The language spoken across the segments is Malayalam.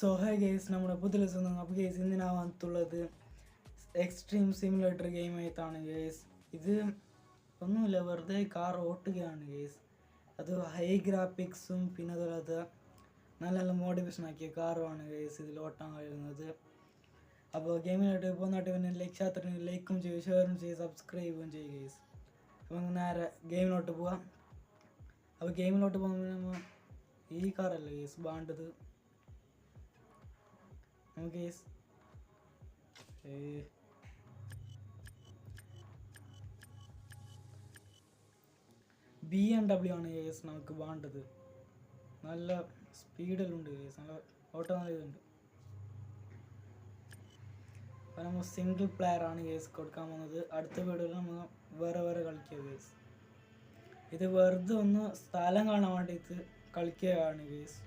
സോ ഹൈ ഗേസ്, നമ്മുടെ പുതിയ ദിവസം അപ്പോൾ ഗേസ് ഇന്നിനാണ് വന്നിട്ടുള്ളത് എക്സ്ട്രീം സിമുലേറ്റർ ഗെയിമായിട്ടാണ് ഗേസ്. ഇത് ഒന്നുമില്ല, വെറുതെ കാർ ഓട്ടുകയാണ് ഗേസ്. അത് ഹൈ ഗ്രാഫിക്സും പിന്നെ അതുപോലെ നല്ല നല്ല മോഡിഫിക്കേഷൻ ആക്കിയ കാറുമാണ് ഗേസ് ഇതിൽ ഓട്ടാൻ കഴിയുന്നത്. അപ്പോൾ ഗെയിമിനായിട്ട് പോകുന്നതായിട്ട് പിന്നെ ലൈക്കും ചെയ്യും, ഷെയറും ചെയ്യും, സബ്സ്ക്രൈബും ചെയ്യും ഗേസ്. അപ്പോൾ നേരെ ഗെയിമിലോട്ട് പോവാം. അപ്പോൾ ഗെയിമിലോട്ട് പോകുമ്പോൾ ഈ കാറല്ല ഗേസ് വേണ്ടത്. ഗേസ് BMW ആണ് ഗേസ് നമുക്ക് വേണ്ടത്. നല്ല സ്പീഡിലുണ്ട് ഗേസ്, നല്ല ഓട്ടം നല്ല ഇതുണ്ട്. അപ്പോൾ നമ്മൾ സിംഗിൾ പ്ലെയർ ആണ് ഗേസ് കൊടുക്കാൻ പോകുന്നത്. അടുത്ത വീഡിയോയിൽ നമ്മൾ വേറെ വേറെ കളിക്കുക ഗേസ്. ഇത് വെറുതെ ഒന്ന് സ്ഥലം കാണാൻ വേണ്ടിയിട്ട് കളിക്കുകയാണ് ഗേസ്.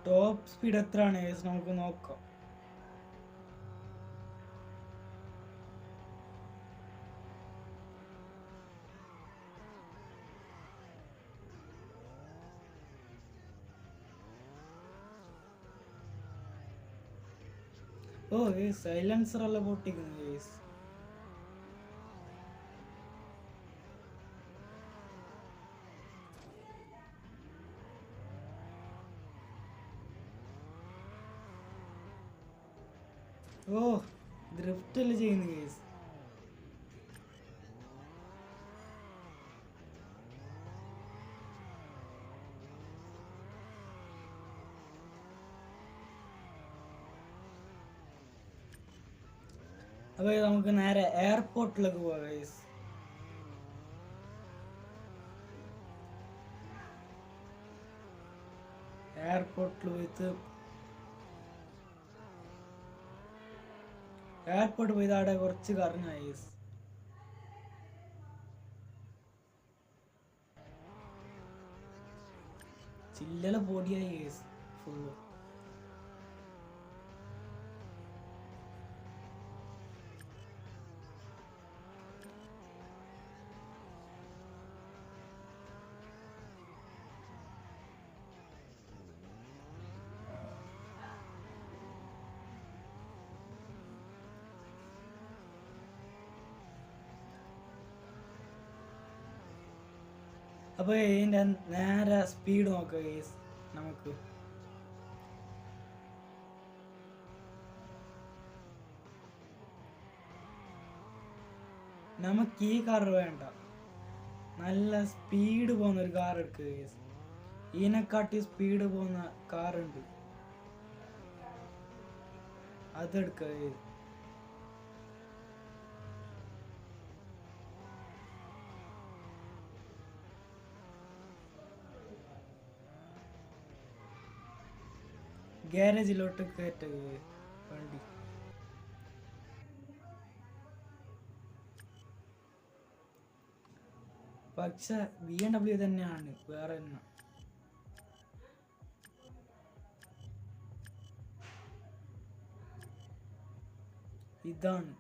ടോപ്പ് സ്പീഡ് എത്രയാണ് ഗേസ് നമുക്ക് നോക്കാം. ഓ ഈ സൈലൻസർ എല്ലാം പൊട്ടിക്കുന്നു ഗേസ്. ഓ ഡ്രിഫ്റ്റ് അല്ലേ ചെയ്യുന്നു ഗേസ്. അപ്പോൾ നമുക്ക് നേരെ എയർപോർട്ടിലേക്ക് പോവാം ഗേസ്. എയർപോർട്ടിൽ പോയിട്ട് അവിടെ കുറച്ച് കറങ്ങാം ഗേസ്. ചില്ലല പൊടിയായി ഗേസ് ഫുള്ള്. അപ്പോൾ ഇതിൻ്റെ നേരെ സ്പീഡ് നോക്കുക ഗേസ്. നമുക്ക് ഈ കാർ വേണ്ട, നല്ല സ്പീഡ് പോകുന്ന ഒരു കാർ എടുക്കുക ഗേസ്. ഇതിനെക്കാട്ടി സ്പീഡ് പോകുന്ന കാറുണ്ട്, അതെടുക്കുക ഗേസ്. ഗ്യാരേജിലോട്ട് കയറ്റുക വണ്ടി. പക്ഷെ BMW തന്നെയാണ്, വേറെ തന്നെ. ഇതാണ്,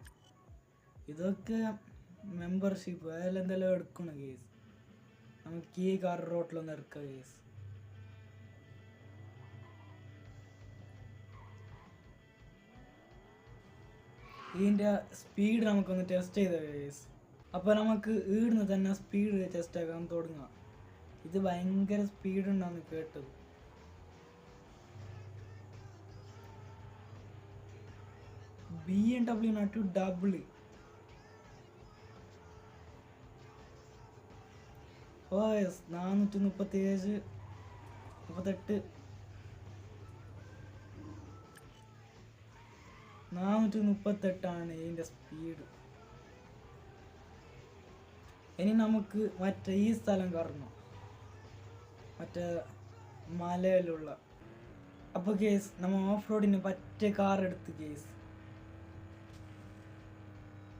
ഇതൊക്കെ മെമ്പർഷിപ്പ് അതെല്ലാം എന്തെല്ലാം എടുക്കണം കേസ്. നമുക്ക് ഈ കാർ റോട്ടിലൊന്നും ഇറക്കാം കേസ്. ഇതിൻ്റെ സ്പീഡ് നമുക്കൊന്ന് ടെസ്റ്റ് ചെയ്ത കേസ്. അപ്പോൾ നമുക്ക് ഈടുന്ന് തന്നെ സ്പീഡ് ടെസ്റ്റ് ആക്കാൻ തുടങ്ങാം. ഇത് ഭയങ്കര സ്പീഡ് ഉണ്ടാന്ന് കേട്ടത്. BMW നാട്ടു ഡബിള്. ഓ 437 38 438 ഇതിൻ്റെ സ്പീഡ്. ഇനി നമുക്ക് മറ്റേ ഈ സ്ഥലം കറങ്ങാം, മറ്റേ മലയിലുള്ള. അപ്പോൾ കേസ് നമ്മൾ ഓഫ് റോഡിന് പറ്റിയ കാർ എടുത്ത് കേസ്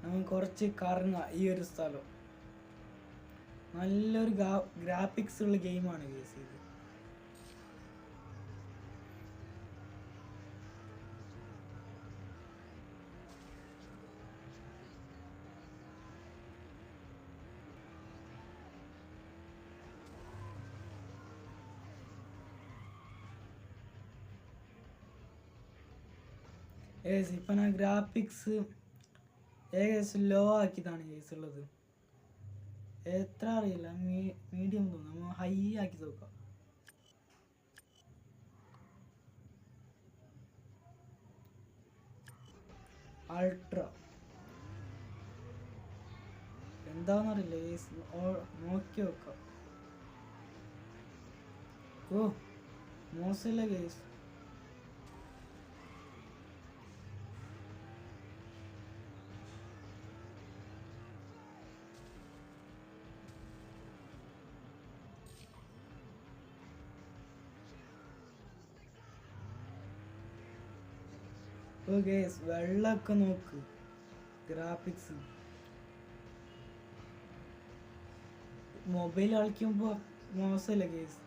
നമുക്ക് കുറച്ച് കറങ്ങാം. ഈ ഒരു സ്ഥലം നല്ലൊരു ഗ്രാഫിക്സ് ഉള്ള ഗെയിമാണ് കേസ് ഇത്. ഏസ് ഇപ്പം ഞാൻ ഗ്രാഫിക്സ് ഏകദേശം ലോ ആക്കിയതാണ് കേസ് ഉള്ളത്. എത്ര അറിയില്ല, മീഡിയം തോന്നുന്നു. നമ്മൾ ഹൈ ആക്കി നോക്കാം. അൾട്ര എന്താണെന്നറിയില്ല കേസ്, നോക്കി നോക്കാം. ഓ മോശമില്ല കേസ്. ഓ കേസ് വെള്ളമൊക്കെ നോക്ക്, ഗ്രാഫിക്സ് മൊബൈൽ കളിക്കുമ്പോൾ മോശമല്ല കേസ്,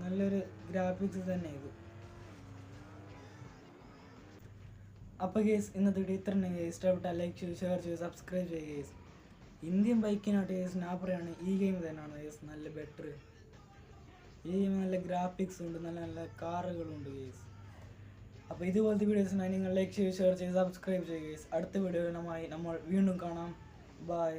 നല്ലൊരു ഗ്രാഫിക്സ് തന്നെ ഇത്. അപ്പോൾ കേസ് ഇന്നത്തെ വീഡിയോ ഇത്ര തന്നെ. ഇഷ്ടപ്പെട്ടാൽ ലൈക്ക് ചെയ്ത് ഷെയർ ചെയ്ത് സബ്സ്ക്രൈബ് ചെയ്യുക കേസ്. ഇന്ത്യൻ ബൈക്കിനായിട്ട് കേസ് ഞാൻ പറയുകയാണ് ഈ ഗെയിം തന്നെയാണ് കേസ് നല്ല ബെറ്റർ. ഈ ഗെയിം നല്ല ഗ്രാഫിക്സ് ഉണ്ട്, നല്ല നല്ല കാറുകളുണ്ട് കേസ്. അപ്പോൾ ഇതുപോലത്തെ വീഡിയോസിനായി നിങ്ങൾ ലൈക്ക് ചെയ്ത് ഷെയർ ചെയ്ത് സബ്സ്ക്രൈബ് ചെയ്യുക കേസ്. അടുത്ത വീഡിയോയുമായി നമ്മൾ വീണ്ടും കാണാം. ബൈ.